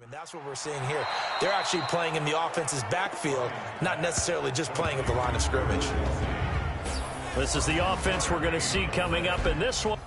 And that's what we're seeing here. They're actually playing in the offense's backfield, not necessarily just playing at the line of scrimmage. This is the offense we're going to see coming up in this one.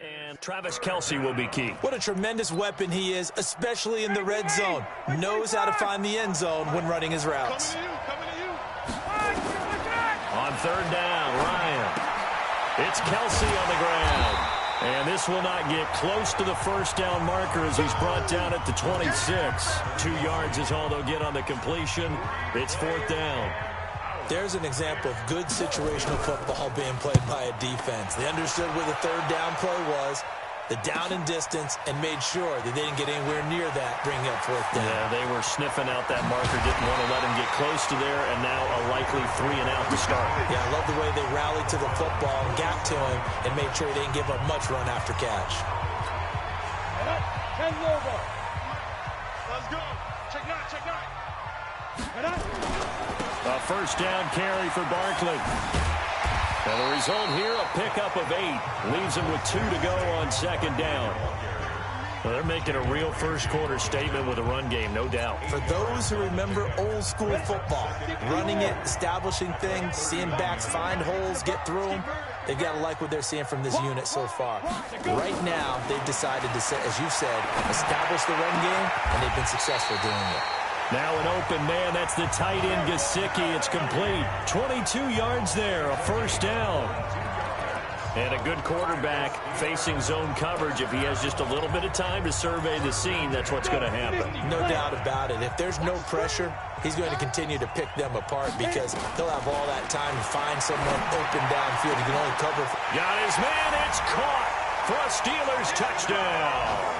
And Travis Kelce will be key. What a tremendous weapon he is, especially in the red zone. Knows how to find the end zone when running his routes. On third down, Ryan. It's Kelce on the ground. And this will not get close to the first down marker as he's brought down at the 26. 2 yards is all they'll get on the completion. It's fourth down. There's an example of good situational football being played by a defense. They understood where the third down play was, the down and distance, and made sure that they didn't get anywhere near that, bringing up fourth down. Yeah, they were sniffing out that marker, didn't want to let him get close to there, and now a likely 3 and out to start. Yeah, I love the way they rallied to the football and got to him and made sure he didn't give up much run after catch. Let's go. Check nine. A first down carry for Barkley. And the result here, a pickup of 8. Leaves him with 2 to go on second down. Well, they're making a real first-quarter statement with a run game, no doubt. For those who remember old-school football, running it, establishing things, seeing backs find holes, get through them, they've got to like what they're seeing from this unit so far. Right now, they've decided to, as you said, establish the run game, and they've been successful doing it. Now an open man, that's the tight end, Gesicki. It's complete. 22 yards there, a first down. And a good quarterback facing zone coverage. If he has just a little bit of time to survey the scene, that's what's going to happen. No doubt about it. If there's no pressure, he's going to continue to pick them apart because he'll have all that time to find someone open downfield. He can only cover. Got his man. It's caught for a Steelers touchdown.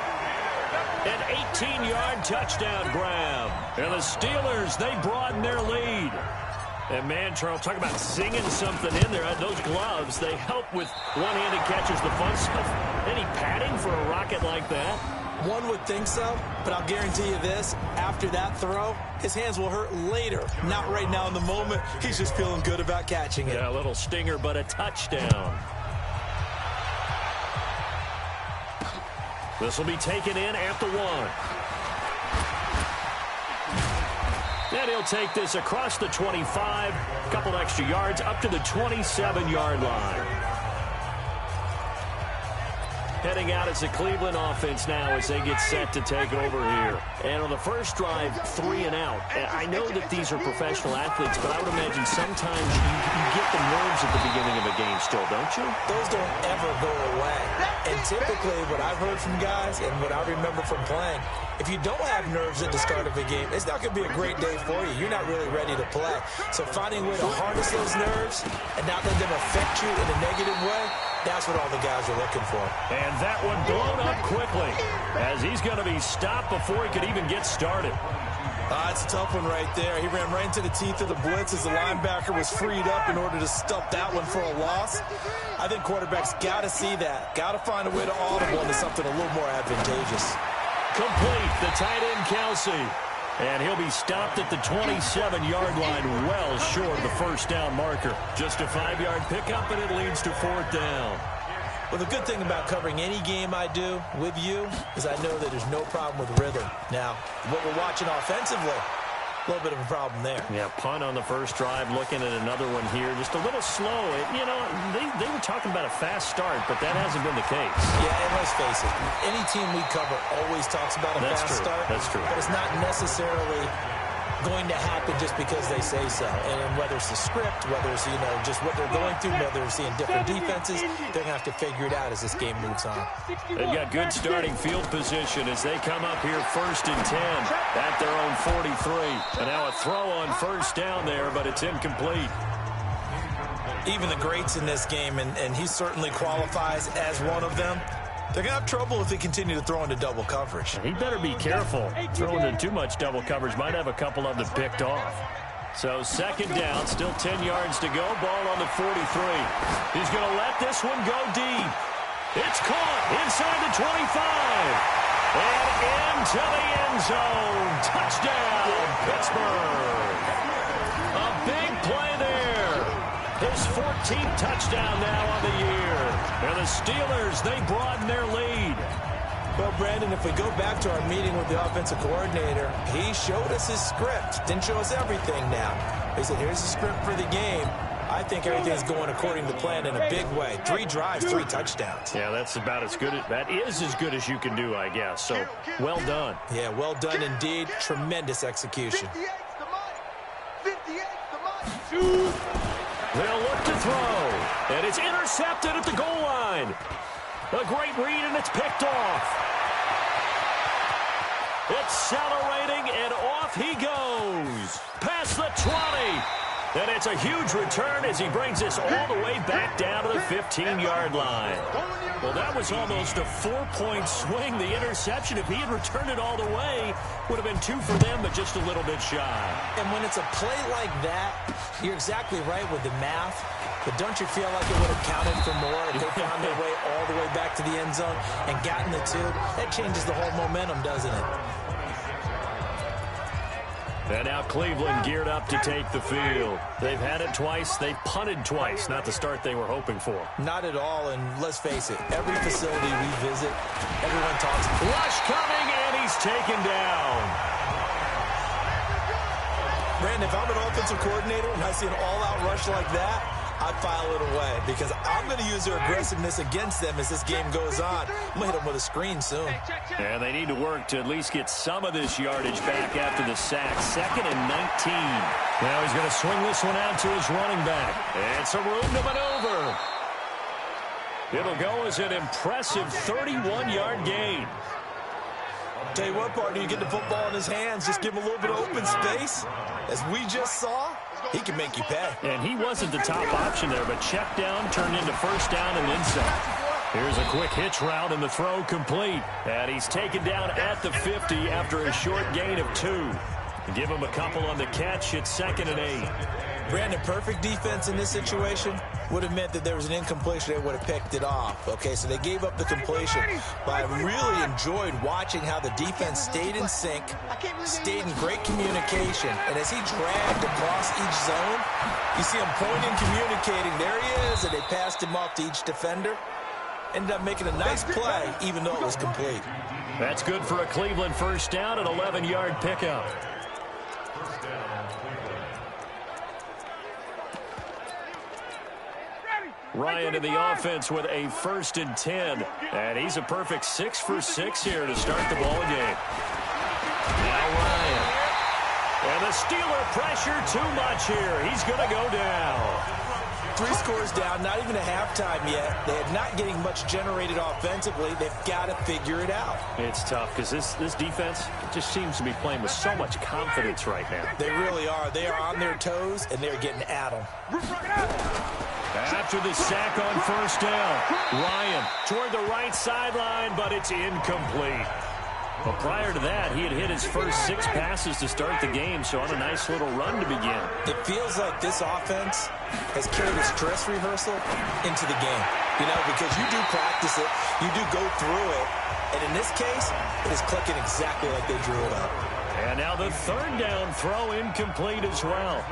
An 18-yard touchdown grab. And the Steelers, they broaden their lead. And, man, Charles, talk about singing something in there. Those gloves, they help with one-handed catches, the fun stuff. Any padding for a rocket like that? One would think so, but I'll guarantee you this. After that throw, his hands will hurt later. Not right now in the moment. He's just feeling good about catching it. Yeah, a little stinger, but a touchdown. This will be taken in at the 1. And he'll take this across the 25, a couple extra yards, up to the 27-yard line. Heading out as the Cleveland offense now as they get set to take over here. And on the first drive, 3 and out. And I know that these are professional athletes, but I would imagine sometimes you get the nerves at the beginning of a game still, don't you? Those don't ever go away. And typically what I've heard from guys and what I remember from playing, if you don't have nerves at the start of a game, it's not going to be a great day for you. You're not really ready to play. So finding a way to harness those nerves and not let them affect you in a negative way, that's what all the guys are looking for. And that one blown up quickly as he's going to be stopped before he could even get started. It's a tough one right there. He ran right into the teeth of the blitz as the linebacker was freed up in order to stuff that one for a loss. I think quarterbacks got to see that. Got to find a way to audible into something a little more advantageous. Complete, the tight end Kelce. And he'll be stopped at the 27-yard line, well short of the first down marker. Just a 5-yard pickup, and it leads to fourth down. Well, the good thing about covering any game I do with you is I know that there's no problem with rhythm. Now, what we're watching offensively, a little bit of a problem there. Yeah, punt on the first drive, looking at another one here. Just a little slow. You know, they were talking about a fast start, but that hasn't been the case. Yeah, and let's face it, any team we cover always talks about a fast start. That's true. But it's not necessarily going to happen just because they say so. And whether it's the script, whether it's, just what they're going through, whether they're seeing different defenses, they're going to have to figure it out as this game moves on. They've got good starting field position as they come up here 1st and 10 at their own 43. And now a throw on 1st down there, but it's incomplete. Even the greats in this game, and he certainly qualifies as one of them, they're going to have trouble if they continue to throw into double coverage. He better be careful. Throwing into too much double coverage might have a couple of them picked off. So 2nd down, still 10 yards to go. Ball on the 43. He's going to let this one go deep. It's caught inside the 25. And into the end zone. Touchdown, Pittsburgh. A big play there. His 14th touchdown now on the year. And the Steelers, they broaden their lead. Well, Brandon, if we go back to our meeting with the offensive coordinator, he showed us his script. Didn't show us everything now. He said, here's the script for the game. I think everything's going according to plan in a big way. 3 drives, 3 touchdowns. Yeah, that's about as good. That is as good as you can do, I guess. So, well done. Yeah, well done indeed. Tremendous execution. 58's the money. They'll look to throw. And it's intercepted at the goal line. A great read, and it's picked off. Accelerating, and off he goes. Past the 20. And it's a huge return as he brings this all the way back down to the 15-yard line. Well, that was almost a 4-point swing. The interception, if he had returned it all the way, would have been 2 for them, but just a little bit shy. And when it's a play like that, you're exactly right with the math. But don't you feel like it would have counted for more if they found their way all the way back to the end zone and gotten the 2? That changes the whole momentum, doesn't it? And now Cleveland geared up to take the field. They've had it twice. They've punted twice. Not the start they were hoping for. Not at all, and let's face it, every facility we visit, everyone talks. Rush coming, and he's taken down. Brandon, if I'm an offensive coordinator and I see an all-out rush like that, I'd file it away because I'm going to use their aggressiveness against them as this game goes on. I'm going to hit them with a screen soon. And they need to work to at least get some of this yardage back after the sack. 2nd and 19. Now he's going to swing this one out to his running back. It's a room to maneuver. It'll go as an impressive 31-yard gain. Tell you what, partner, you get the football in his hands, just give him a little bit of open space. As we just saw, he can make you pay. And he wasn't the top option there, but check down turned into 1st down and then some. Here's a quick hitch route and the throw complete. And he's taken down at the 50 after a short gain of 2. Give him a couple on the catch. It's 2nd and 8. Brandon, perfect defense in this situation would have meant that there was an incompletion. They would have picked it off. Okay, so they gave up the completion. But I really enjoyed watching how the defense stayed in sync, stayed in great communication. And as he dragged across each zone, you see him pointing, communicating. There he is, and they passed him off to each defender. Ended up making a nice play, even though it was complete. That's good for a Cleveland 1st down, an 11-yard pickup. Ryan in the offense with a 1st and 10. And he's a perfect 6 for 6 here to start the ball game. Now Ryan. And the Steeler pressure too much here. He's going to go down. 3 scores down, not even a halftime yet. They're not getting much generated offensively. They've got to figure it out. It's tough because this defense just seems to be playing with so much confidence right now. They really are. They are on their toes, and they're getting at them. After the sack on 1st down, Ryan toward the right sideline, but it's incomplete. Well, prior to that, he had hit his first 6 passes to start the game, so on a nice little run to begin. It feels like this offense has carried a stress rehearsal into the game. You know, because you do practice it, you do go through it, and in this case, it is clicking exactly like they drew it up. And now the 3rd down throw incomplete as well.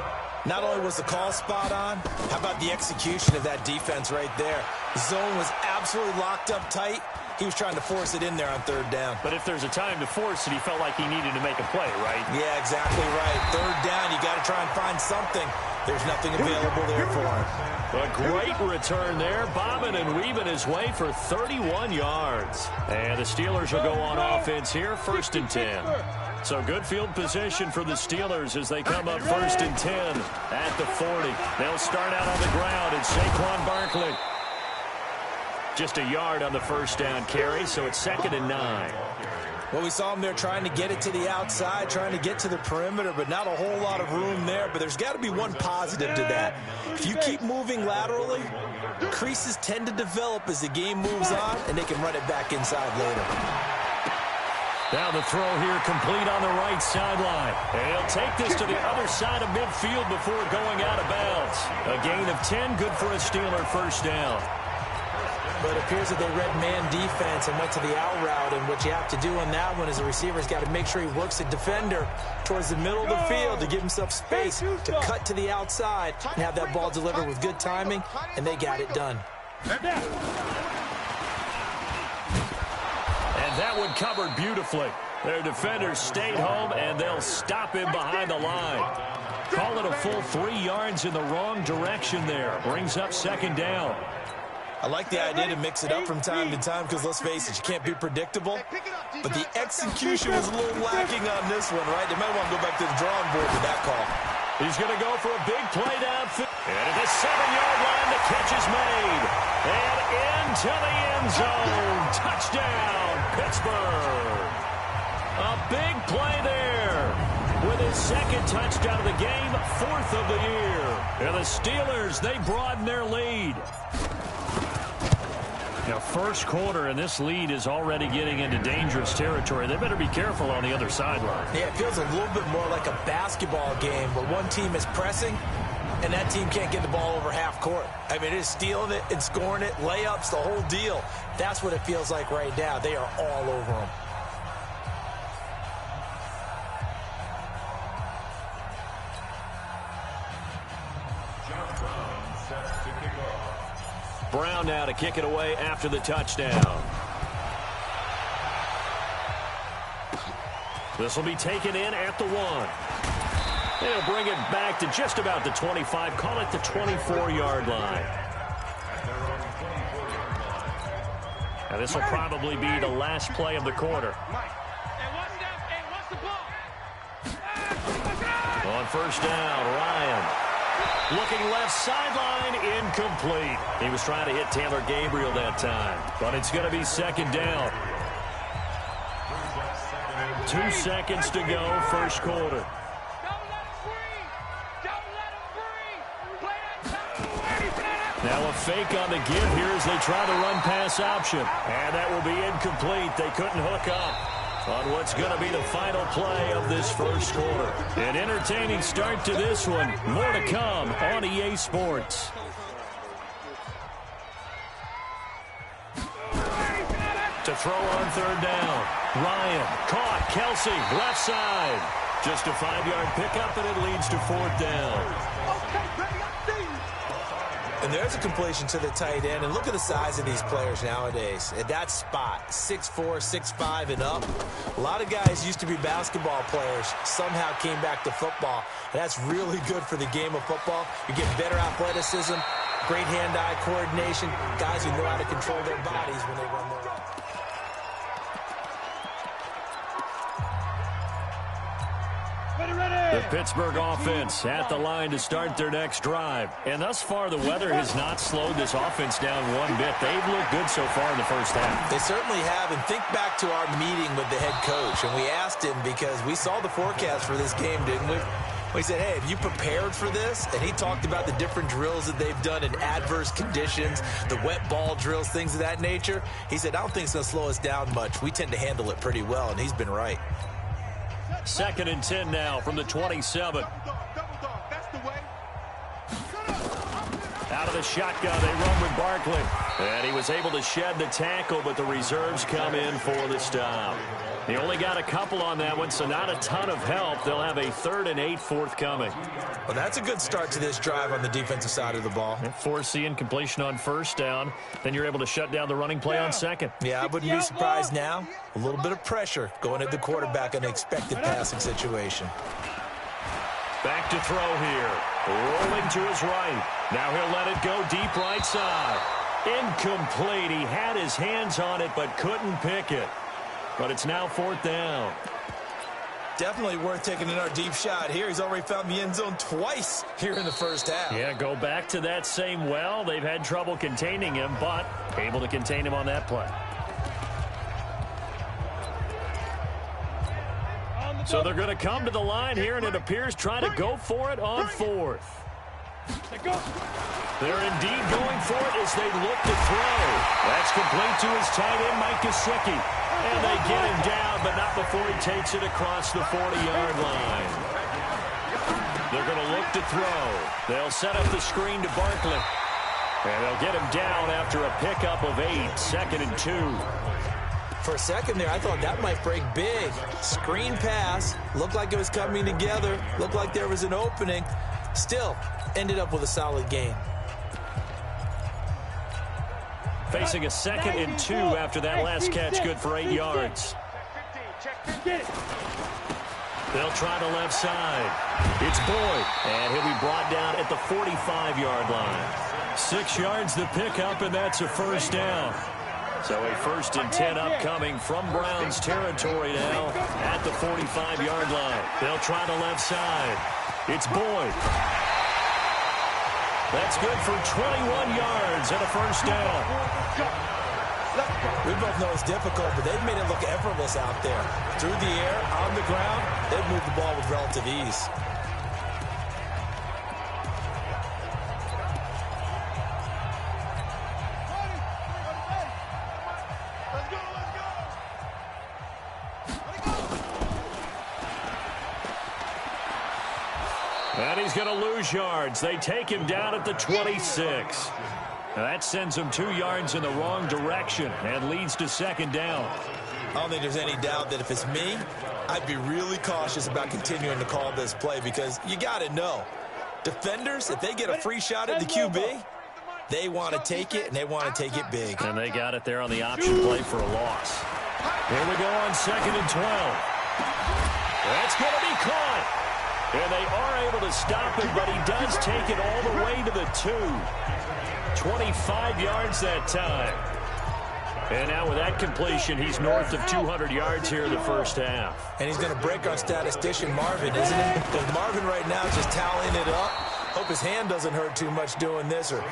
Not only was the call spot on, how about the execution of that defense right there? The zone was absolutely locked up tight. He was trying to force it in there on 3rd down. But if there's a time to force it, he felt like he needed to make a play, right? Yeah, exactly right. 3rd down, you got to try and find find something. There's nothing available there for him. A great return there, bobbing and weaving his way for 31 yards. And the Steelers will go on offense here, 1st and 10. So good field position for the Steelers as they come up 1st and 10 at the 40. They'll start out on the ground, and Saquon Barkley just a yard on the first down carry, so it's 2nd and 9. Well, we saw him there trying to get it to the outside, trying to get to the perimeter, but not a whole lot of room there. But there's got to be one positive to that. If you keep moving laterally, creases tend to develop as the game moves on, and they can run it back inside later. Now the throw here complete on the right sideline. And he'll take this to the other side of midfield before going out of bounds. A gain of 10, good for a Steeler first down. But it appears that they read man defense and went to the out route. And what you have to do on that one is the receiver's got to make sure he works the defender towards the middle of the field to give himself space to cut to the outside and have that ball delivered with good timing, and they got it done. And that one covered beautifully. Their defenders stayed home, and they'll stop him behind the line. Call it a full 3 yards in the wrong direction there. Brings up 2nd down. I like the idea to mix it up from time to time because, let's face it, you can't be predictable. But the execution was a little lacking on this one, right? They might want to go back to the drawing board with that call. He's going to go for a big play downfield. And at the 7-yard line, the catch is made. And into the end zone. Touchdown, Pittsburgh. A big play there. With his 2nd touchdown of the game, 4th of the year. And the Steelers, they broaden their lead. Now, first quarter, and this lead is already getting into dangerous territory. They better be careful on the other sideline. Yeah, it feels a little bit more like a basketball game where one team is pressing and that team can't get the ball over half court. I mean, it is stealing it and scoring it, layups, the whole deal. That's what it feels like right now. They are all over them. Brown now to kick it away after the touchdown. This will be taken in at the 1. They'll bring it back to just about the 25. Call it the 24-yard line. Now this will probably be the last play of the quarter. On first down, Ryan. Looking left sideline, incomplete. He was trying to hit Taylor Gabriel that time, but it's going to be 2nd down. 2 seconds to go, first quarter. Now a fake on the give here as they try the run-pass option. And that will be incomplete. They couldn't hook up on what's going to be the final play of this first quarter. An entertaining start to this one. More to come on EA Sports. To throw on 3rd down. Ryan caught. Kelsey, left side. Just a 5-yard pickup, and it leads to 4th down. And there's a completion to the tight end. And look at the size of these players nowadays. At that spot, 6'4", 6'5", and up. A lot of guys used to be basketball players, somehow came back to football. And that's really good for the game of football. You get better athleticism, great hand-eye coordination, guys who know how to control their bodies when they run their route. The Pittsburgh offense at the line to start their next drive. And thus far, the weather has not slowed this offense down one bit. They've looked good so far in the first half. They certainly have. And think back to our meeting with the head coach. And we asked him because we saw the forecast for this game, didn't we? We said, hey, have you prepared for this? And he talked about the different drills that they've done in adverse conditions, the wet ball drills, things of that nature. He said, I don't think it's going to slow us down much. We tend to handle it pretty well, and he's been right. 2nd and 10 now from the 27. Out of the shotgun, they run with Barkley. And he was able to shed the tackle, but the reserves come in for the stop. He only got a couple on that one, so not a ton of help. They'll have a 3rd and 8 forthcoming. Well, that's a good start to this drive on the defensive side of the ball. Forcing completion on first down. Then you're able to shut down the running play on 2nd. Yeah, I wouldn't be surprised now. A little bit of pressure going at the quarterback in an expected passing situation. Back to throw here. Rolling to his right. Now he'll let it go deep right side. Incomplete. He had his hands on it but couldn't pick it. But it's now 4th down. Definitely worth taking another deep shot here. He's already found the end zone twice here in the first half. Yeah, go back to that same well. They've had trouble containing him, but able to contain him on that play. So they're going to come to the line here, and it appears trying to go for it on 4th. They're indeed going for it as they look to throw. That's complete to his tight end, Mike Gesicki. And they get him down, but not before he takes it across the 40-yard line. They're going to look to throw. They'll set up the screen to Barkley. And they'll get him down after a pickup of 8, 2nd and 2. For a second there, I thought that might break big. Screen pass. Looked like it was coming together. Looked like there was an opening. Still, ended up with a solid gain. Facing a 2nd and 2 after that last catch, good for 8 yards. They'll try the left side. It's Boyd, and he'll be brought down at the 45-yard line. 6 yards to pick up, and that's a first down. So a 1st and 10 upcoming from Browns territory now at the 45-yard line. They'll try the left side. It's Boyd. That's good for 21 yards and a first down. We both know it's difficult, but they've made it look effortless out there. Through the air, on the ground, they've moved the ball with relative ease. And he's going to lose yards. They take him down at the 26. Now that sends him 2 yards in the wrong direction and leads to 2nd down. I don't think there's any doubt that if it's me, I'd be really cautious about continuing to call this play because you got to know, defenders, if they get a free shot at the QB, they want to take it, and they want to take it big. And they got it there on the option play for a loss. Here we go on 2nd and 12. That's going to be caught. And they are able to stop it, but he does take it all the way to the 2. 25 yards that time. And now with that completion, he's north of 200 yards here in the first half. And he's going to break our statistician Marvin, isn't he? Because Marvin right now is just tallying it up. Hope his hand doesn't hurt too much doing this or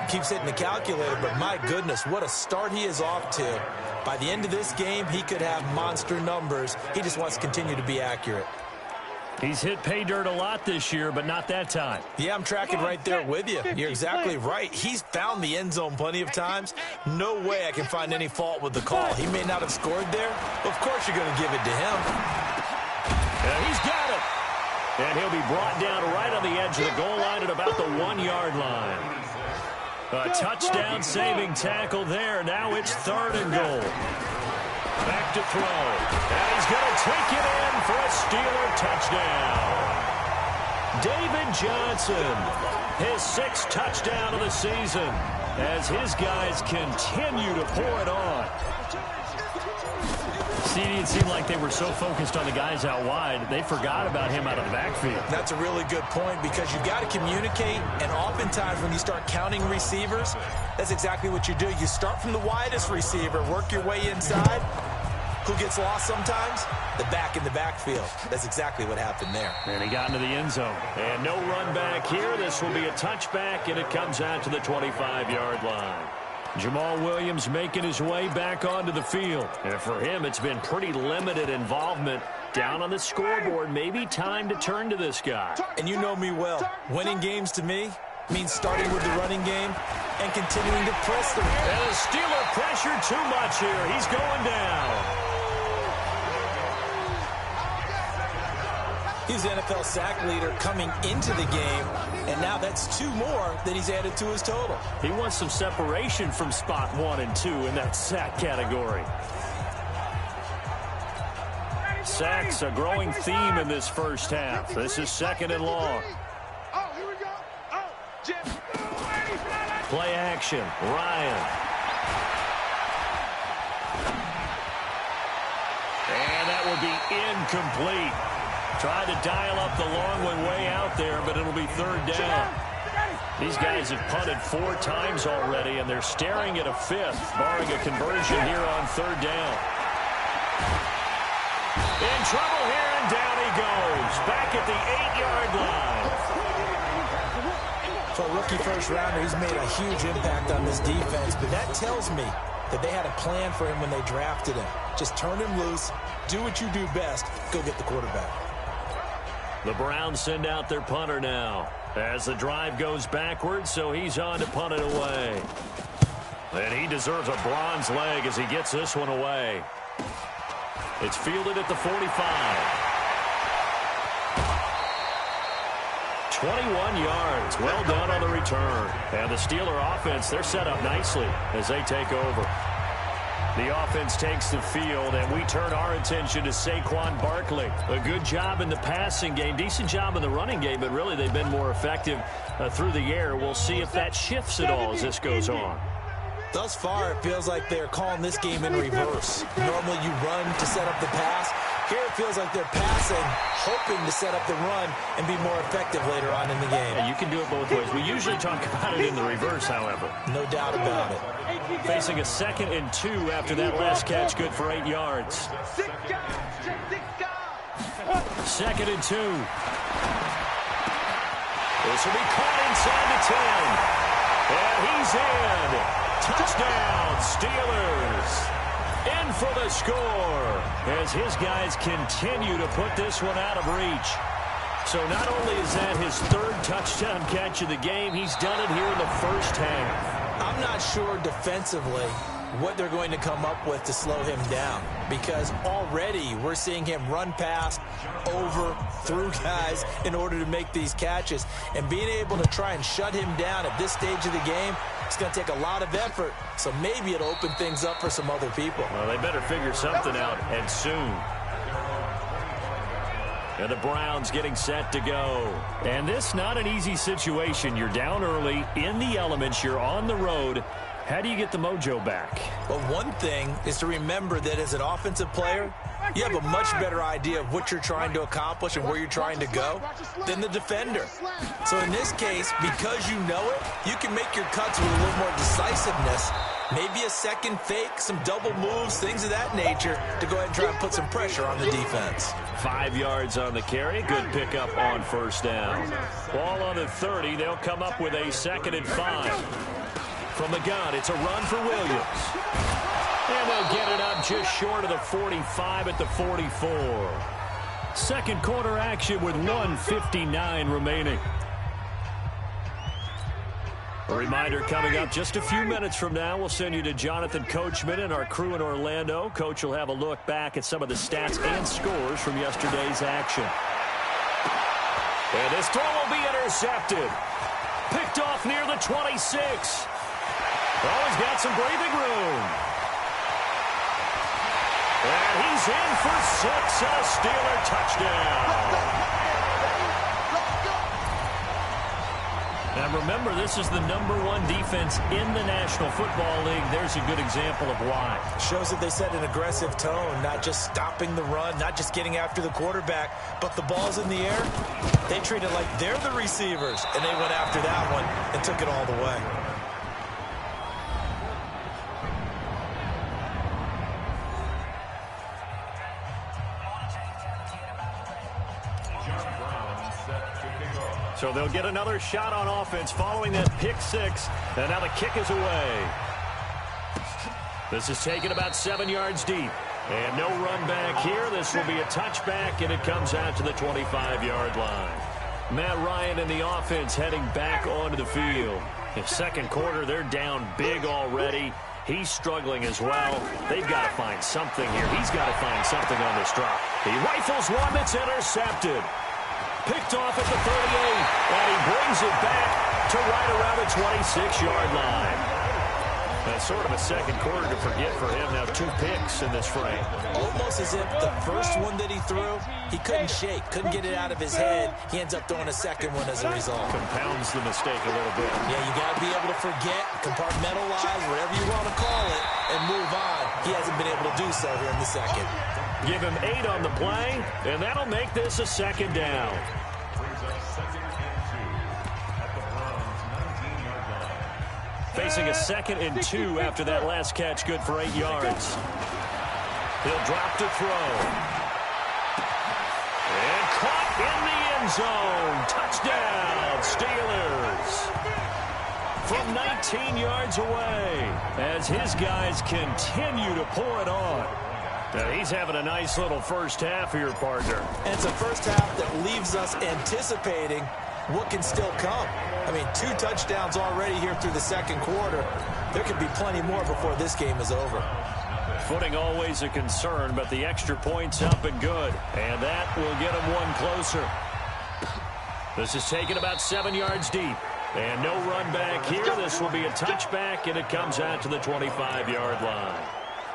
keeps hitting the calculator. But my goodness, what a start he is off to. By the end of this game, he could have monster numbers. He just wants to continue to be accurate. He's hit pay dirt a lot this year, but not that time. Yeah, I'm tracking right there with you. You're exactly right. He's found the end zone plenty of times. No way I can find any fault with the call. He may not have scored there. Of course you're going to give it to him. And he's got it. And he'll be brought down right on the edge of the goal line at about the 1-yard line. A touchdown-saving tackle there. Now it's 3rd and goal. Back to throw. And he's going to take it in for a Steeler touchdown. David Johnson, his 6th touchdown of the season as his guys continue to pour it on. See, it seemed like they were so focused on the guys out wide, they forgot about him out of the backfield. That's a really good point because you've got to communicate, and oftentimes when you start counting receivers, that's exactly what you do. You start from the widest receiver, work your way inside. Who gets lost sometimes? The back in the backfield. That's exactly what happened there. And he got into the end zone. And no run back here. This will be a touchback, and it comes out to the 25-yard line. Jamal Williams making his way back onto the field. And for him, it's been pretty limited involvement. Down on the scoreboard, maybe time to turn to this guy. And you know me well. Winning games to me means starting with the running game and continuing to press them. And the Steeler pressure too much here. He's going down. He's the NFL sack leader coming into the game, and now that's 2 more that he's added to his total. He wants some separation from spot 1 and 2 in that sack category. Sacks, a growing theme in this first half. This is 2nd and long. Play action, Ryan. And that will be incomplete. Tried to dial up the long one way out there, be third down. These guys have punted 4 times already, and they're staring at a 5th, barring a conversion here on third down. In trouble here, and down he goes. Back at the 8-yard line. For a rookie first-rounder, he's made a huge impact on this defense, but that tells me that they had a plan for him when they drafted him. Just turn him loose, do what you do best, go get the quarterback. The Browns send out their punter now as the drive goes backwards, so he's on to punt it away. And he deserves a bronze leg as he gets this one away. It's fielded at the 45. 21 yards. Well done on the return. And the Steeler offense, they're set up nicely as they take over. The offense takes the field, and we turn our attention to Saquon Barkley. A good job in the passing game, decent job in the running game, but really they've been more effective through the air. We'll see if that shifts at all as this goes on. Thus far, it feels like they're calling this game in reverse. Normally you run to set up the pass. Here it feels like they're passing, hoping to set up the run and be more effective later on in the game. Yeah, you can do it both ways. We usually talk about it in the reverse, however. No doubt about it. Facing a 2nd and 2 after that last catch, good for 8 yards. 2nd and 2. This will be caught inside the 10. And he's in. Touchdown, Steelers. In for the score as his guys continue to put this one out of reach. So not only is that his 3rd touchdown catch of the game, he's done it here in the first half. I'm not sure defensively what they're going to come up with to slow him down, because already we're seeing him run past, over, through guys in order to make these catches. And being able to try and shut him down at this stage of the game, it's going to take a lot of effort, so maybe it'll open things up for some other people. Well, they better figure something out, and soon. And the Browns getting set to go. And this not an easy situation. You're down early, in the elements, you're on the road. How do you get the mojo back? Well, one thing is to remember that as an offensive player, you have a much better idea of what you're trying to accomplish and where you're trying to go than the defender. So in this case, because you know it, you can make your cuts with a little more decisiveness. Maybe a second fake, some double moves, things of that nature to go ahead and try and put some pressure on the defense. 5 yards on the carry. Good pickup on first down. Ball on the 30. They'll come up with a 2nd and 5. From the gun, it's a run for Williams. And they'll get it up just short of the 45 at the 44. Second quarter action with 1:59 remaining. A reminder coming up just a few minutes from now. We'll send you to Jonathan Coachman and our crew in Orlando. Coach will have a look back at some of the stats and scores from yesterday's action. And this throw will be intercepted. Picked off near the 26. Oh, he's got some breathing room. And he's in for 6 and a Steeler touchdown. Now remember, this is the #1 defense in the National Football League. There's a good example of why. Shows that they set an aggressive tone, not just stopping the run, not just getting after the quarterback, but the ball's in the air. They treat it like they're the receivers, and they went after that one and took it all the way. So they'll get another shot on offense following that pick 6. And now the kick is away. This is taken about 7 yards deep. And no run back here. This will be a touchback, and it comes out to the 25-yard line. Matt Ryan and the offense heading back onto the field. In second quarter, they're down big already. He's struggling as well. They've got to find something here. He's got to find something on this drop. He rifles one that's intercepted. Picked off at the 38, and he brings it back to right around the 26-yard line. That's sort of a second quarter to forget for him. Now 2 picks in this frame. Almost as if the first one that he threw, he couldn't shake, couldn't get it out of his head. He ends up throwing a second one as a result. Compounds the mistake a little bit. Yeah, you got to be able to forget, compartmentalize, whatever you want to call it, and move on. He hasn't been able to do so here in the second. Give him 8 on the play, and that'll make this a second down. Facing a 2nd and 2 after that last catch, good for 8 yards. He'll drop to throw. And caught in the end zone. Touchdown, Steelers. From 19 yards away as his guys continue to pour it on. He's having a nice little first half here, partner. And it's a first half that leaves us anticipating what can still come. I mean, 2 touchdowns already here through the second quarter. There could be plenty more before this game is over. Footing always a concern, but the extra point's up and good. And that will get him one closer. This is taken about 7 yards deep. And no run back here. This will be a touchback, and it comes out to the 25-yard line.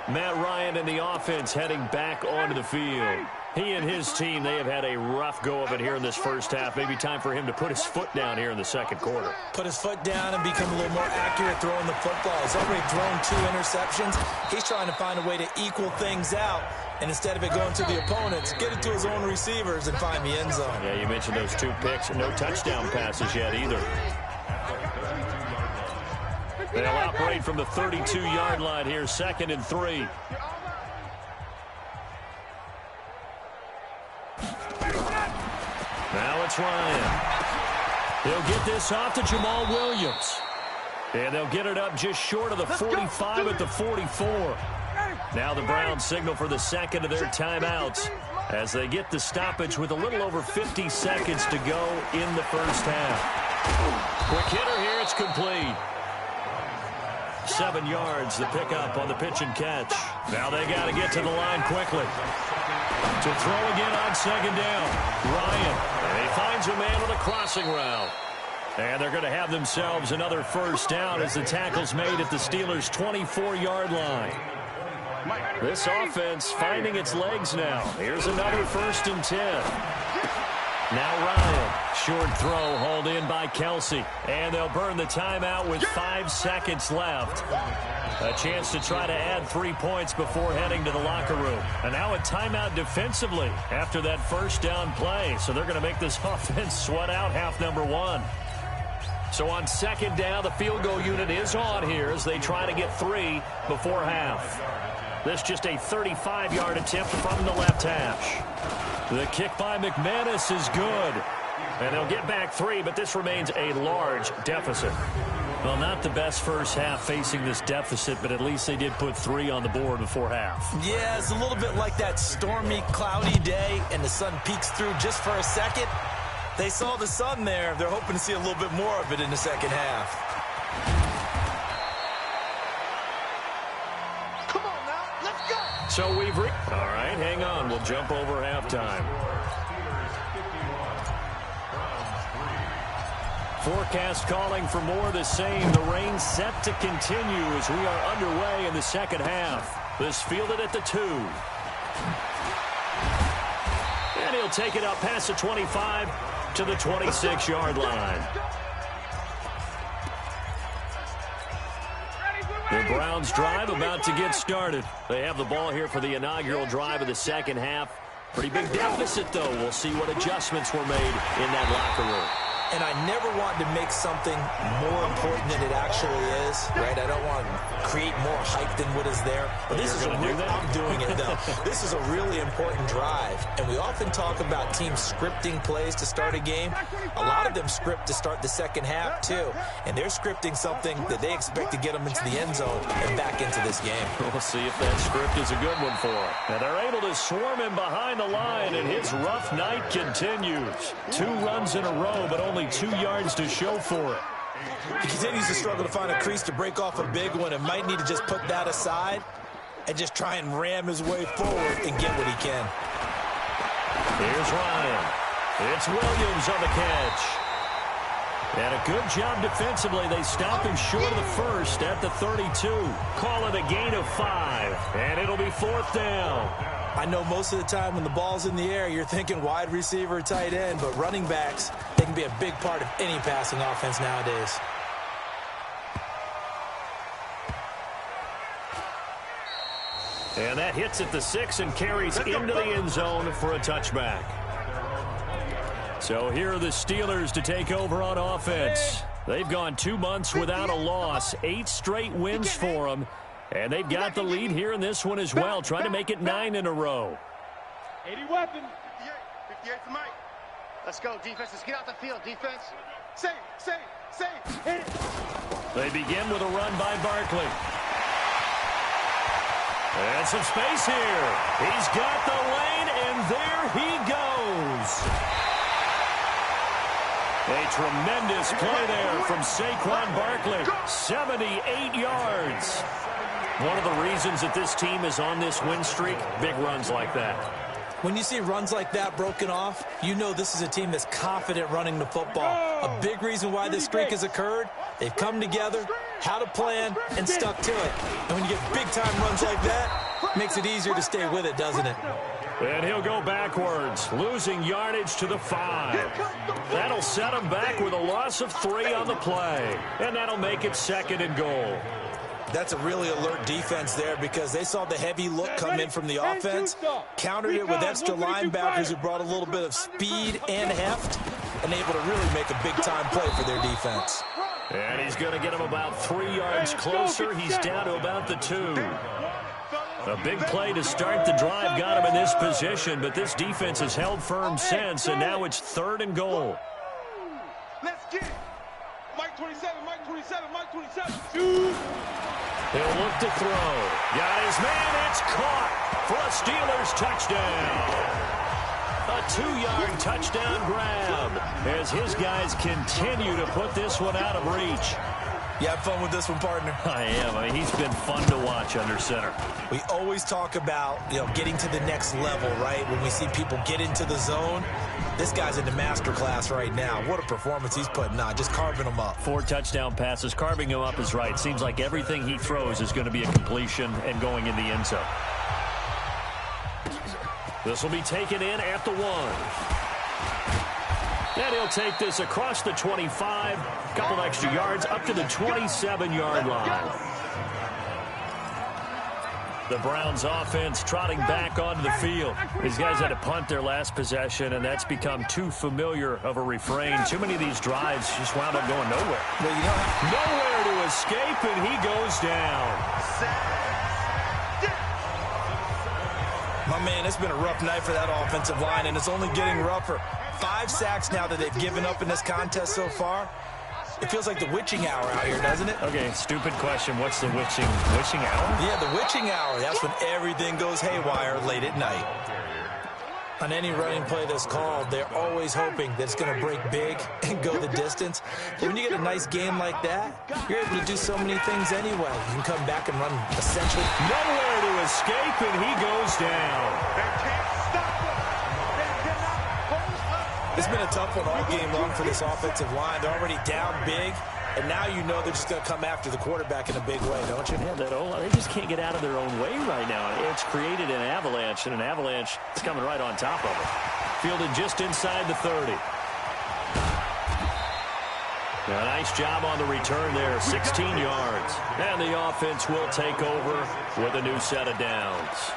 Matt Ryan and the offense heading back onto the field. He and his team, they have had a rough go of it here in this first half. Maybe time for him to put his foot down here in the second quarter. Put his foot down and become a little more accurate throwing the football. He's already thrown 2 interceptions. He's trying to find a way to equal things out. And instead of it going to the opponents, get it to his own receivers and find the end zone. Yeah, you mentioned those 2 picks. No touchdown passes yet either. They'll operate from the 32-yard line here, 2nd and 3. Now it's Ryan. He'll get this off to Jamal Williams. And they'll get it up just short of the 45 at the 44. Now the Browns signal for the second of their timeouts as they get the stoppage with a little over 50 seconds to go in the first half. Quick hitter here, it's complete. 7 yards, the pickup on the pitch and catch. Now they got to get to the line quickly. To throw again on 2nd down. Ryan, and he finds a man with a crossing route. And they're going to have themselves another first down as the tackle's made at the Steelers' 24-yard line. This offense finding its legs now. Here's another 1st and 10. Now Ryan. Short throw hauled in by Kelsey. And they'll burn the timeout with 5 seconds left. A chance to try to add 3 points before heading to the locker room. And now a timeout defensively after that first down play. So they're going to make this offense sweat out half number 1. So on 2nd down, the field goal unit is on here as they try to get 3 before half. This just a 35-yard attempt from the left hash. The kick by McManus is good. And they'll get back 3, but this remains a large deficit. Well, not the best first half facing this deficit, but at least they did put 3 on the board before half. Yeah, it's a little bit like that stormy, cloudy day, and the sun peeks through just for a second. They saw the sun there. They're hoping to see a little bit more of it in the second half. Come on now, let's go. So we've all right, hang on. We'll jump over halftime. Forecast calling for more of the same. The rain set to continue as we are underway in the second half. This fielded at the 2. And he'll take it up past the 25 to the 26-yard line. The Browns drive about to get started. They have the ball here for the inaugural drive of the second half. Pretty big deficit, though. We'll see what adjustments were made in that locker room. And I never want to make something more important than it actually is, right? I don't want to create more hype than what is there. But this is I'm doing it, though. This is a really important drive. And we often talk about teams scripting plays to start a game. A lot of them script to start the second half, too. And they're scripting something that they expect to get them into the end zone and back into this game. We'll see if that script is a good one for them. And they're able to swarm him behind the line, and his rough night continues. 2 runs in a row, but only 2 yards to show for it. He continues to struggle to find a crease to break off a big one and might need to just put that aside and just try and ram his way forward and get what he can. Here's Ryan. It's Williams on the catch. And a good job defensively. They stop him short of the first at the 32. Call it a gain of 5. And it'll be 4th down. I know most of the time when the ball's in the air, you're thinking wide receiver, tight end, but running backs, they can be a big part of any passing offense nowadays. And that hits at the 6 and carries into the end zone for a touchback. So here are the Steelers to take over on offense. They've gone 2 months without a loss, 8 straight wins for them, and they've got the lead here in this one as well, trying to make it 9 in a row. 80 weapon. 58 for Mike. Let's go, defense. Let's get out the field, defense. Save. Hit it. They begin with a run by Barkley. And some space here. He's got the lane, and there he goes. A tremendous play there from Saquon Barkley. 78 yards. One of the reasons that this team is on this win streak, big runs like that. When you see runs like that broken off, you know this is a team that's confident running the football. A big reason why this streak has occurred, they've come together, had a plan, and stuck to it. And when you get big-time runs like that, it makes it easier to stay with it, doesn't it? And he'll go backwards, losing yardage to the 5. That'll set him back with a loss of 3 on the play. And that'll make it 2nd and goal. That's a really alert defense there because they saw the heavy look come in from the offense, countered it with extra linebackers who brought a little bit of speed and heft, and able to really make a big-time play for their defense. And he's going to get him about 3 yards closer. He's down to about the 2. A big play to start the drive got him in this position, but this defense has held firm since, and now it's 3rd and goal. Let's get it. Mike 27. He'll look to throw. Got his man. It's caught for a Steelers touchdown. A 2-yard touchdown grab as his guys continue to put this one out of reach. You have fun with this one, partner? I am. I mean, he's been fun to watch under center. We always talk about, getting to the next level, right? When we see people get into the zone, this guy's in the master class right now. What a performance he's putting on, just carving them up. 4 touchdown passes. Carving him up is right. Seems like everything he throws is going to be a completion and going in the end zone. This will be taken in at the 1. And he'll take this across the 25, a couple extra yards, up to the 27-yard line. The Browns offense trotting back onto the field. These guys had to punt their last possession, and that's become too familiar of a refrain. Too many of these drives just wound up going nowhere. Well, nowhere to escape, and he goes down. My man, it's been a rough night for that offensive line, and it's only getting rougher. 5 sacks now that they've given up in this contest so far. It feels like the witching hour out here, doesn't it? Okay, stupid question. What's the witching hour? Yeah, the witching hour. That's when everything goes haywire late at night. On any running play that's called, they're always hoping that it's going to break big and go the distance. But when you get a nice game like that, you're able to do so many things anyway. You can come back and run essentially nowhere to escape, and he goes down. It's been a tough one all game long for this offensive line. They're already down big, and now you know they're just going to come after the quarterback in a big way, don't you? Yeah, they just can't get out of their own way right now. It's created an avalanche, and an avalanche is coming right on top of it. Fielded just inside the 30. A nice job on the return there, 16 yards. And the offense will take over with a new set of downs.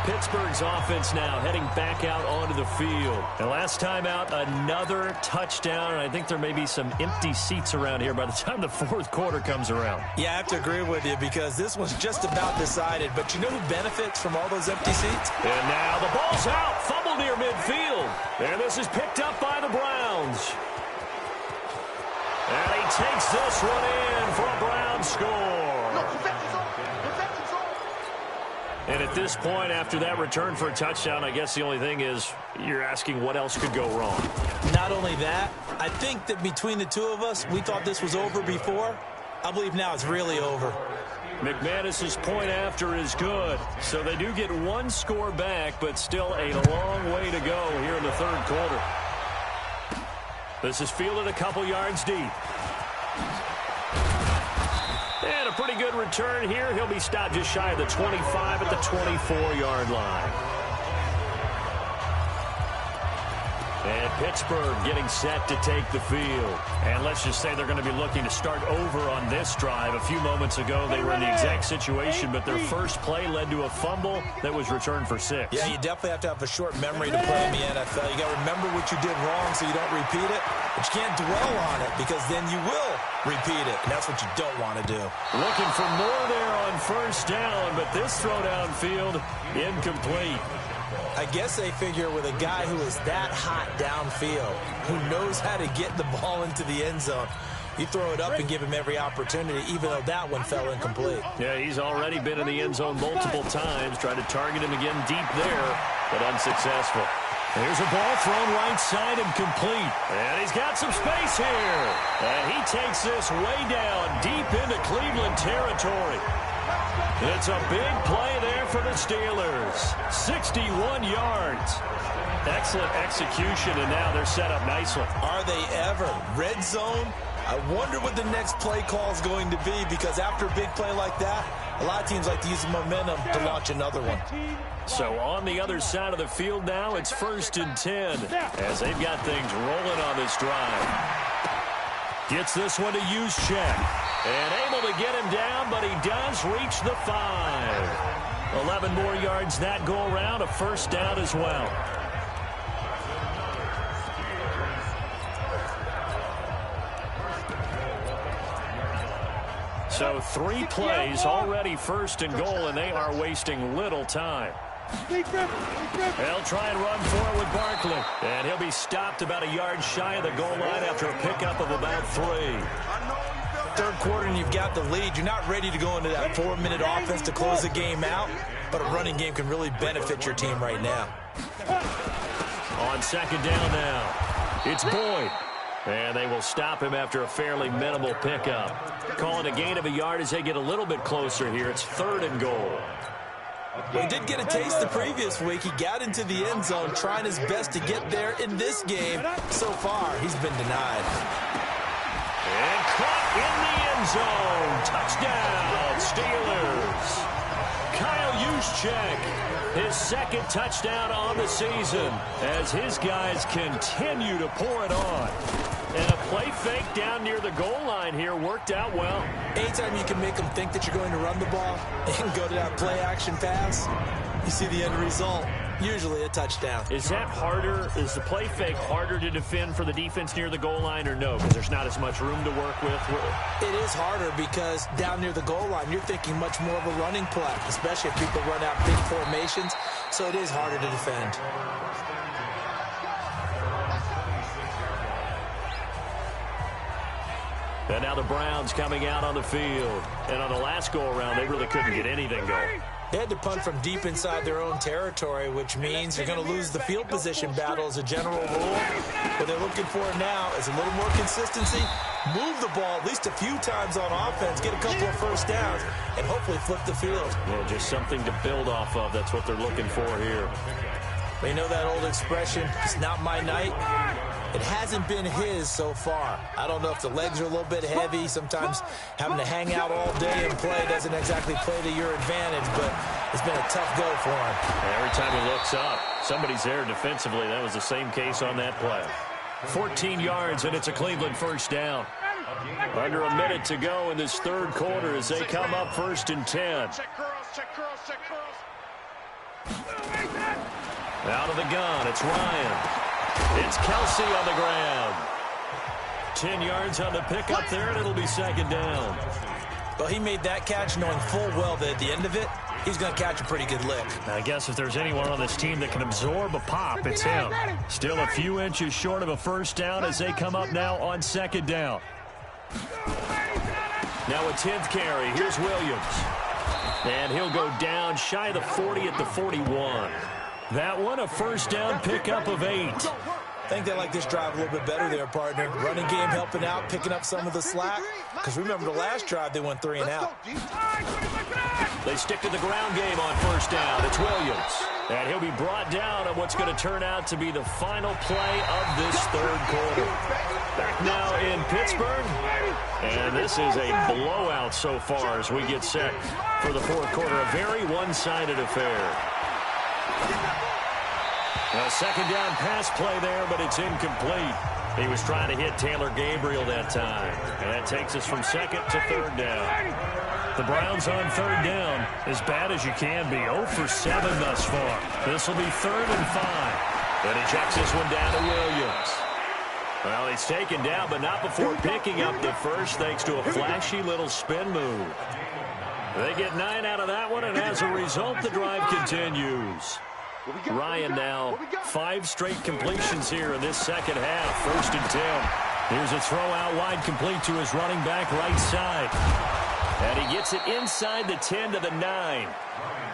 Pittsburgh's offense now heading back out onto the field. And last time out, another touchdown. And I think there may be some empty seats around here by the time the 4th quarter comes around. Yeah, I have to agree with you because this one's just about decided. But you know who benefits from all those empty seats? And now the ball's out. Fumble near midfield. And this is picked up by the Browns. And he takes this one in for a Browns score. And at this point, after that return for a touchdown, I guess the only thing is you're asking what else could go wrong. Not only that, I think that between the two of us, we thought this was over before. I believe now it's really over. McManus's point after is good. So they do get 1 score back, but still a long way to go here in the 3rd quarter. This is fielded a couple yards deep. And a pretty good return here. He'll be stopped just shy of the 25 at the 24-yard line. And Pittsburgh getting set to take the field. And let's just say they're going to be looking to start over on this drive. A few moments ago, they were in the exact situation, but their first play led to a fumble that was returned for 6. Yeah, you definitely have to have a short memory to play in the NFL. You got to remember what you did wrong so you don't repeat it. But you can't dwell on it because then you will repeat it, and that's what you don't want to do. Looking for more there on first down, but this throw downfield, incomplete. I guess they figure with a guy who is that hot downfield, who knows how to get the ball into the end zone, you throw it up and give him every opportunity, even though that one fell incomplete. Yeah, he's already been in the end zone multiple times, trying to target him again deep there, but unsuccessful. Here's a ball thrown right side and complete. And he's got some space here. And he takes this way down deep into Cleveland territory. It's a big play there for the Steelers. 61 yards. Excellent execution, and now they're set up nicely. Are they ever? Red zone? I wonder what the next play call is going to be, because after a big play like that, a lot of teams like to use the momentum to launch another one. So on the other side of the field now, it's 1st and 10 as they've got things rolling on this drive. Gets this one to Juszczyk. And able to get him down, but he does reach the 5. 11 more yards that go around, a first down as well. So 3 plays already 1st and goal, and they are wasting little time. They'll try and run for it with Barkley. And he'll be stopped about a yard shy of the goal line after a pickup of about 3. Third quarter and you've got the lead. You're not ready to go into that 4-minute offense to close the game out, but a running game can really benefit your team right now. On 2nd down now, it's Boyd. And they will stop him after a fairly minimal pickup. Calling a gain of a yard as they get a little bit closer here. It's 3rd and goal. Well, he did get a taste the previous week. He got into the end zone trying his best to get there in this game. So far, he's been denied. And caught in the end zone. Touchdown, Steelers. Kyle Juszczyk, his 2nd touchdown on the season as his guys continue to pour it on. And a play fake down near the goal line here worked out well. Anytime you can make them think that you're going to run the ball and go to that play-action pass, you see the end result, usually a touchdown. Is that harder? Is the play fake harder to defend for the defense near the goal line or no? Because there's not as much room to work with? It is harder because down near the goal line, you're thinking much more of a running play, especially if people run out big formations. So it is harder to defend. And now the Browns coming out on the field. And on the last go-around, they really couldn't get anything going. They had to punt from deep inside their own territory, which means you're going to lose the field position battle as a general rule. What they're looking for now is a little more consistency, move the ball at least a few times on offense, get a couple of first downs, and hopefully flip the field. Yeah, just something to build off of. That's what they're looking for here. They know that old expression, it's not my night. It hasn't been his so far. I don't know if the legs are a little bit heavy. Sometimes having to hang out all day and play doesn't exactly play to your advantage, but it's been a tough go for him. Every time he looks up, somebody's there defensively. That was the same case on that play. 14 yards, and it's a Cleveland first down. Under a minute to go in this 3rd quarter as they come up 1st and 10. Out of the gun, it's Ryan. It's Kelsey on the ground. 10 yards on the pickup there, and it'll be 2nd down. Well, he made that catch knowing full well that at the end of it, he's going to catch a pretty good lick. I guess if there's anyone on this team that can absorb a pop, it's him. Still a few inches short of a first down as they come up now on 2nd down. Now a 10th carry. Here's Williams. And he'll go down shy of the 40 at the 41. That one, a first down pickup of 8. I think they like this drive a little bit better there, partner. Running game helping out, picking up some of the slack. Because remember the last drive, they went 3 and out. They stick to the ground game on first down. It's Williams. And he'll be brought down on what's going to turn out to be the final play of this 3rd quarter. Back now in Pittsburgh. And this is a blowout so far as we get set for the 4th quarter. A very one-sided affair. A 2nd down pass play there, but it's incomplete. He was trying to hit Taylor Gabriel that time. And that takes us from 2nd to 3rd down. The Browns on 3rd down, as bad as you can be. 0 for 7 thus far. This will be 3rd and 5. And he checks this one down to Williams. Well, he's taken down, but not before picking up the first, thanks to a flashy little spin move. They get 9 out of that one, and as a result, the drive continues. Ryan now 5 straight completions here in this second half. 1st and 10. Here's a throw out wide, complete to his running back right side. And he gets it inside the 10 to the 9.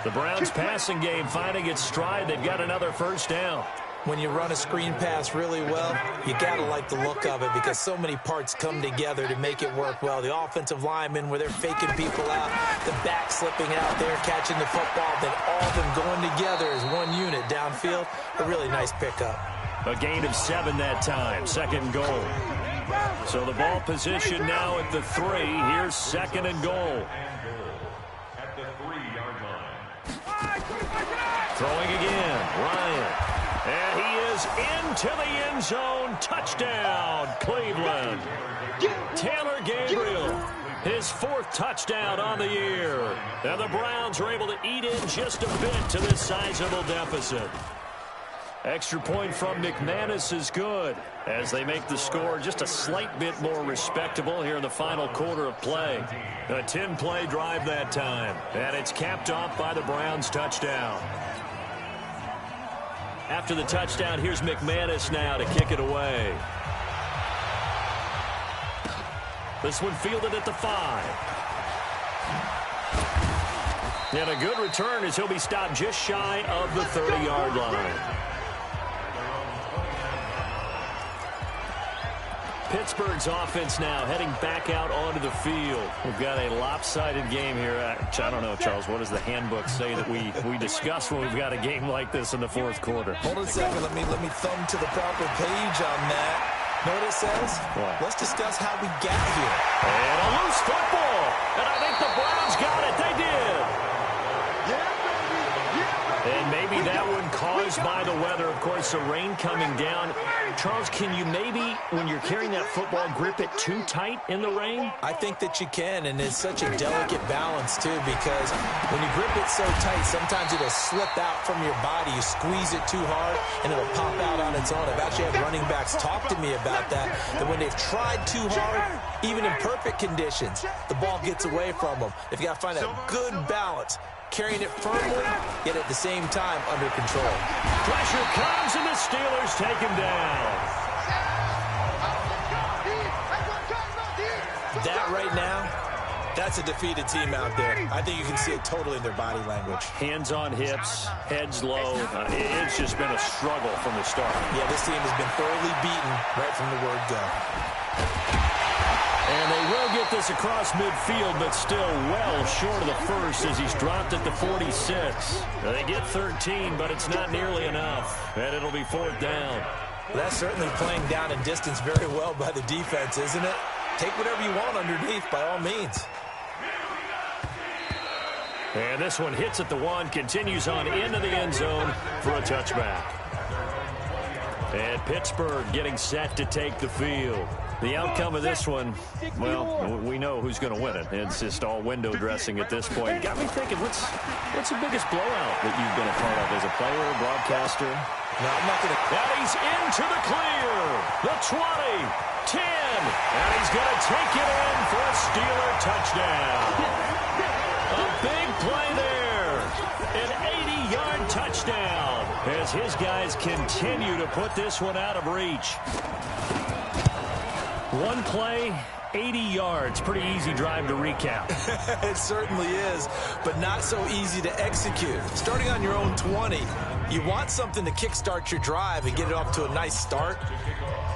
The Browns passing game finding its stride. They've got another first down. When you run a screen pass really well, you got to like the look of it because so many parts come together to make it work well. The offensive linemen, where they're faking people out, the back slipping out there, catching the football, then all of them going together as one unit downfield. A really nice pickup. A gain of 7 that time. 2nd goal. So the ball position now at the 3. Here's 2nd and goal. Throwing again. Ryan. And he is into the end zone. Touchdown, Cleveland. Taylor Gabriel, his 4th touchdown on the year. And the Browns are able to eat in just a bit to this sizable deficit. Extra point from McManus is good as they make the score just a slight bit more respectable here in the final quarter of play. A 10-play drive that time. And it's capped off by the Browns touchdown. After the touchdown, here's McManus now to kick it away. This one fielded at the 5. And a good return as he'll be stopped just shy of the 30-yard line. Pittsburgh's offense now heading back out onto the field. We've got a lopsided game here. I don't know, Charles, what does the handbook say that we discuss when we've got a game like this in the 4th quarter? Hold on a second. Let me thumb to the proper page on that. Know what it says? What? Let's discuss how we got here. And a loose football. And I think the Browns got it. They did. And maybe that one caused by the weather. Of course, the rain coming down. Charles, can you maybe, when you're carrying that football, grip it too tight in the rain? I think that you can, and it's such a delicate balance, too, because when you grip it so tight, sometimes it'll slip out from your body. You squeeze it too hard, and it'll pop out on its own. I've actually had running backs talk to me about that when they've tried too hard, even in perfect conditions, the ball gets away from them. They've got to find that good balance. Carrying it firmly, yet at the same time under control. Pressure comes, and the Steelers take him down. That right now, that's a defeated team out there. I think you can see it totally in their body language. Hands on hips, heads low. It's just been a struggle from the start. Yeah, this team has been thoroughly beaten right from the word go. And they will get this across midfield, but still well short of the first as he's dropped at the 46. They get 13, but it's not nearly enough. And it'll be 4th down. Well, that's certainly playing down in distance very well by the defense, isn't it? Take whatever you want underneath, by all means. And this one hits at the 1, continues on into the end zone for a touchback. And Pittsburgh getting set to take the field. The outcome of this one, well, we know who's going to win it. It's just all window dressing at this point. Got me thinking, what's the biggest blowout that you've been a part of as a player, broadcaster? No, I'm not going to. And he's into the clear. The 20, 10, and he's going to take it in for a Steeler touchdown. A big play there. An 80-yard touchdown as his guys continue to put this one out of reach. One play, 80 yards. Pretty easy drive to recap. It certainly is, but not so easy to execute. Starting on your own 20, you want something to kickstart your drive and get it off to a nice start.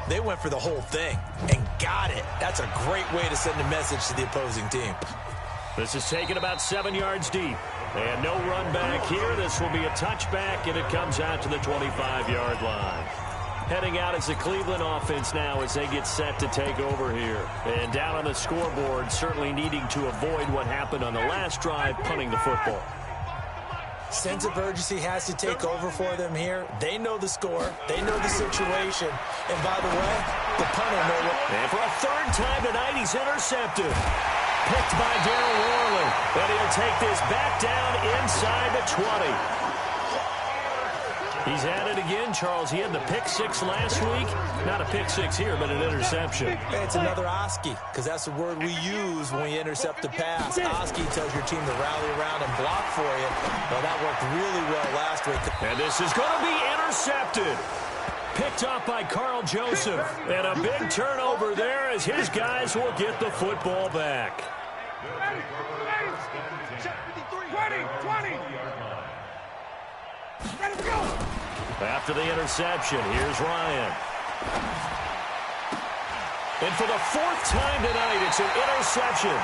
They went for the whole thing and got it. That's a great way to send a message to the opposing team. This is taken about 7 yards deep. And no run back here. This will be a touchback, and it comes out to the 25-yard line. Heading out is the Cleveland offense now as they get set to take over here. And down on the scoreboard, certainly needing to avoid what happened on the last drive, punting the football. Sense of urgency has to take over for them here. They know the score. They know the situation. And by the way, the punter knows what. And for a 3rd time tonight, he's intercepted. Picked by Darryl Worley. And he'll take this back down inside the 20. He's at it again, Charles. He had the pick six last week. Not a pick six here, but an interception. Hey, it's another Oski, because that's the word we use when we intercept the pass. Oski tells your team to rally around and block for you. Well, that worked really well last week. And this is going to be intercepted. Picked up by Carl Joseph. And a big turnover there as his guys will get the football back. 20. After the interception, here's Ryan. And for the fourth time tonight, it's an interception.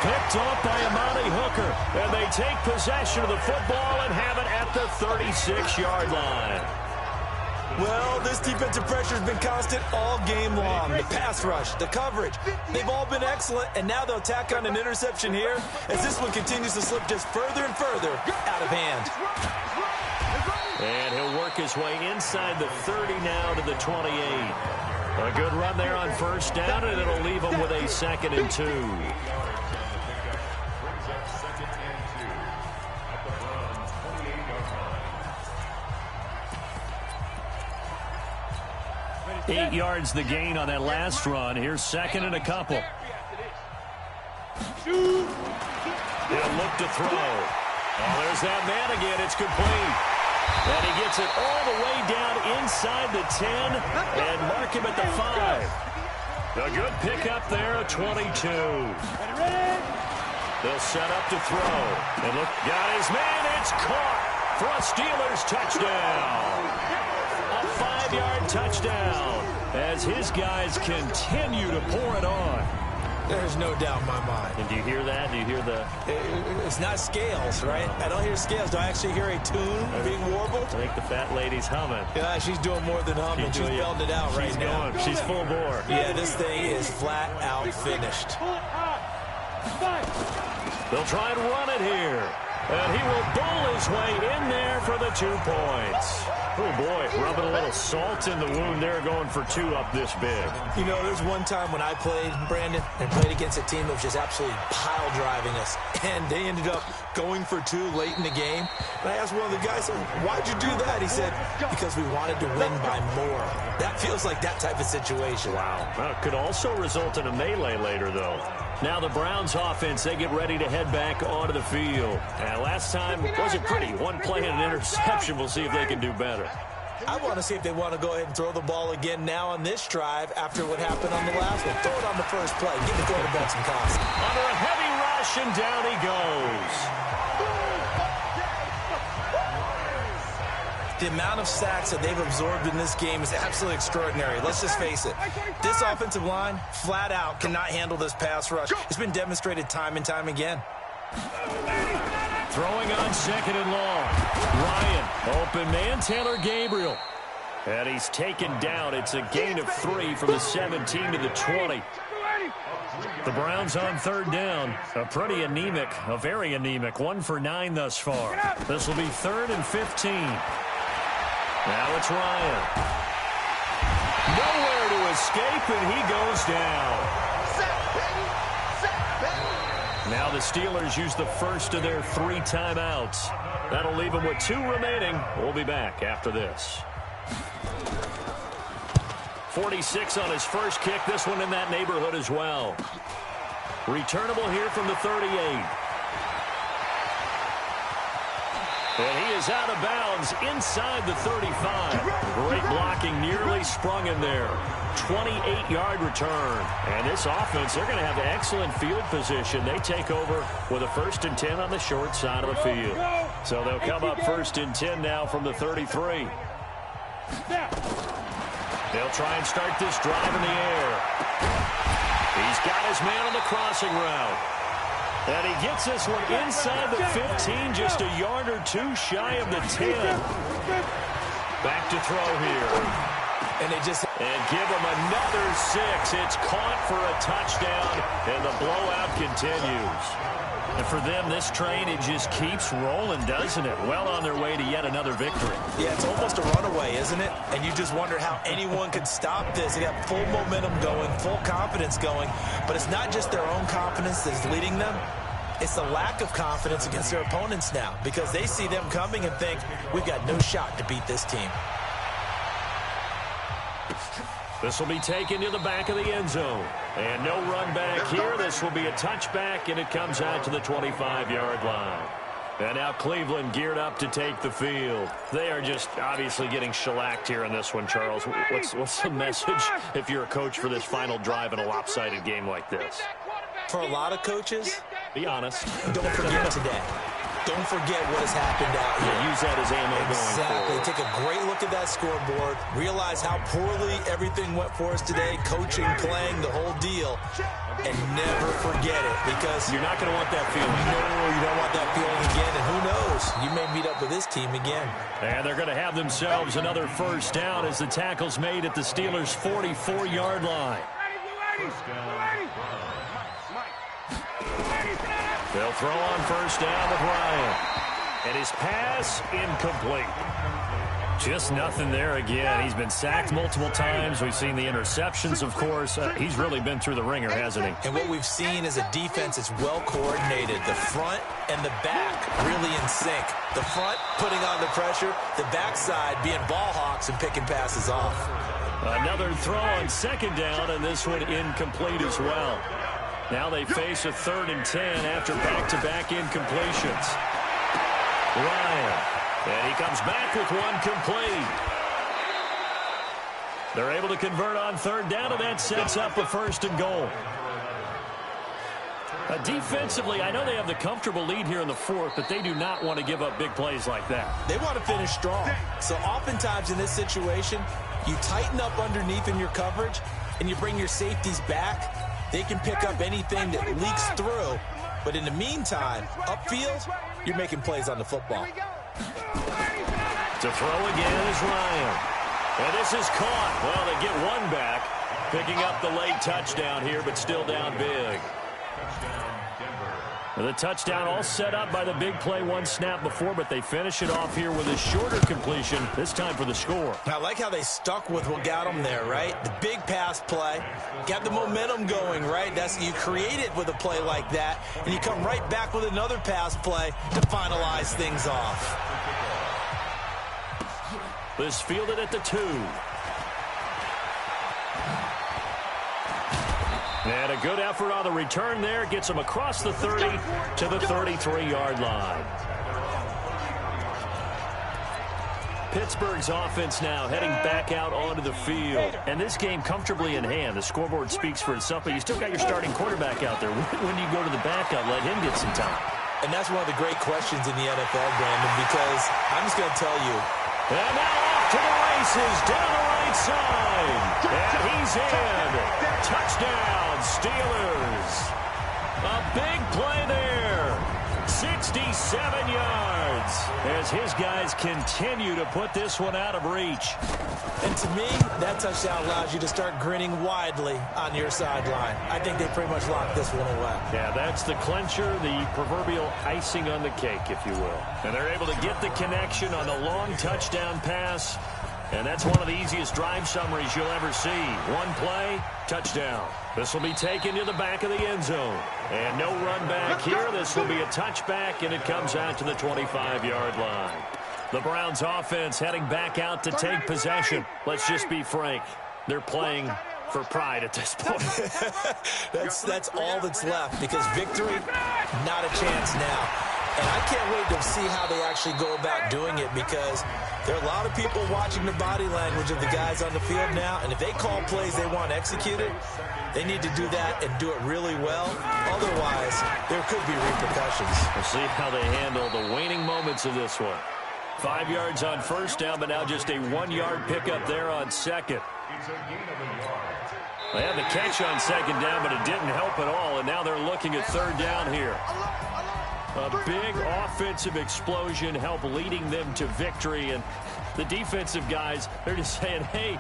Picked off by Amani Hooker. And they take possession of the football and have it at the 36-yard line. Well, this defensive pressure has been constant all game long. The pass rush, the coverage, they've all been excellent, and now they'll tack on an interception here as this one continues to slip just further and further out of hand. And he'll work his way inside the 30 now to the 28. A good run there on first down, and it'll leave him with a 2nd and 2. Eight yards the gain on that last run. Here's 2nd and a couple. He'll look to throw. Oh, there's that man again. It's complete. And he gets it all the way down inside the 10 and mark him at the 5. A good pickup there, a 22. They'll set up to throw. And look, got his man. It's caught for a Steelers touchdown. A 5-yard touchdown as his guys continue to pour it on. There's no doubt in my mind. And do you hear that? Do you hear the... It's not scales, right? I don't hear scales. Do I actually hear a tune being warbled? I think the fat lady's humming. Yeah, she's doing more than humming. She's belting it out right now. She's full bore. Yeah, this thing is flat out finished. They'll try and run it here. And he will bowl his way in there for the 2 points. Oh, boy, rubbing a little salt in the wound there, going for 2 up this big. You know, there's one time when I played, Brandon, and played against a team that was just absolutely pile driving us, and they ended up going for 2 late in the game. And I asked one of the guys, why'd you do that? He said, because we wanted to win by more. That feels like that type of situation. Wow. Well, it could also result in a melee later, though. Now the Browns offense, they get ready to head back onto the field. And last time wasn't pretty. One play and an interception. We'll see if they can do better. I want to see if they want to go ahead and throw the ball again now on this drive after what happened on the last one. Throw it on the first play. Give the quarterback some confidence. Under a heavy rush, and down he goes. The amount of sacks that they've absorbed in this game is absolutely extraordinary. Let's just face it. This offensive line, flat out, cannot handle this pass rush. It's been demonstrated time and time again. Throwing on 2nd and long. Ryan, open man, Taylor Gabriel. And he's taken down. It's a gain of 3 from the 17 to the 20. The Browns on 3rd down. A very anemic 1 for 9 thus far. This will be 3rd and 15. Now it's Ryan. Nowhere to escape, and he goes down. Now the Steelers use the first of their 3 timeouts. That'll leave them with 2 remaining. We'll be back after this. 46 on his first kick. This one in that neighborhood as well. Returnable here from the 38. And he is out of bounds inside the 35. Great blocking, nearly sprung in there. 28-yard return. And this offense, they're going to have excellent field position. They take over with a 1st and 10 on the short side of the field. So they'll come up 1st and 10 now from the 33. They'll try and start this drive in the air. He's got his man on the crossing route. And he gets this one inside the 15, just a yard or 2 shy of the 10. Back to throw here. And give him another 6. It's caught for a touchdown, and the blowout continues. And for them, this train, it just keeps rolling, doesn't it? Well on their way to yet another victory. Yeah, it's almost a runaway, isn't it? And you just wonder how anyone could stop this. They got full momentum going, full confidence going. But it's not just their own confidence that's leading them. It's the lack of confidence against their opponents now because they see them coming and think, we've got no shot to beat this team. This will be taken to the back of the end zone. And no run back here. This will be a touchback, and it comes out to the 25-yard line. And now Cleveland geared up to take the field. They are just obviously getting shellacked here in this one, Charles. What's the message if you're a coach for this final drive in a lopsided game like this? For a lot of coaches, be honest. Don't forget today. Don't forget what has happened out here. Use that as ammo going Exactly. forward. Take a great look at that scoreboard. Realize how poorly everything went for us today. Coaching, playing, the whole deal. And never forget it because you're not going to want that feeling. No, you don't want that feeling again. And who knows? You may meet up with this team again. And they're going to have themselves another first down as the tackle's made at the Steelers' 44-yard line. They'll throw on first down with Ryan. And his pass incomplete. Just nothing there again. He's been sacked multiple times. We've seen the interceptions, of course. He's really been through the ringer, hasn't he? And what we've seen is a defense that's well coordinated. The front and the back really in sync. The front putting on the pressure. The backside being ball hawks and picking passes off. Another throw on second down, and this one incomplete as well. Now they face a 3rd and 10 after back-to-back incompletions. Ryan. And he comes back with one complete. They're able to convert on 3rd down, and that sets up a 1st and goal. Defensively, I know they have the comfortable lead here in the 4th, but they do not want to give up big plays like that. They want to finish strong. So oftentimes in this situation, you tighten up underneath in your coverage, and you bring your safeties back. They can pick up anything that leaks through. But in the meantime, upfield, you're making plays on the football. To throw again is Ryan. And this is caught. Well, they get one back. Picking up the late touchdown here, but still down big. The touchdown all set up by the big play one snap before, but they finish it off here with a shorter completion, this time for the score. I like how they stuck with what got them there, right? The big pass play, got the momentum going, right? That's you create it with a play like that, and you come right back with another pass play to finalize things off. This fielded at the 2. And a good effort on the return there. Gets him across the 30 to the 33-yard line. Pittsburgh's offense now heading back out onto the field. And this game comfortably in hand. The scoreboard speaks for itself, but you still got your starting quarterback out there. When do you go to the backup? Let him get some time. And that's one of the great questions in the NFL, Brandon, because I'm just going to tell you. And now off to the races down the right side. And he's in. Touchdown, Steelers. A big play there. 67 yards as his guys continue to put this one out of reach. And to me, that touchdown allows you to start grinning widely on your sideline. I think they pretty much locked this one away. Yeah, that's the clincher, the proverbial icing on the cake, if you will. And they're able to get the connection on the long touchdown pass. And that's one of the easiest drive summaries you'll ever see. One play, touchdown. This will be taken to the back of the end zone. And no run back here. This will be a touchback, and it comes out to the 25-yard line. The Browns offense heading back out to take possession. Let's just be frank. They're playing for pride at this point. that's all that's left because victory, not a chance now. And I can't wait to see how they actually go about doing it because there are a lot of people watching the body language of the guys on the field now. And if they call plays they want executed, they need to do that and do it really well. Otherwise, there could be repercussions. We'll see how they handle the waning moments of this one. 5 yards on first down, but now just a 1-yard pickup there on second. They had the catch on second down, but it didn't help at all. And now they're looking at third down here. A big offensive explosion helped leading them to victory. And the defensive guys, they're just saying, hey,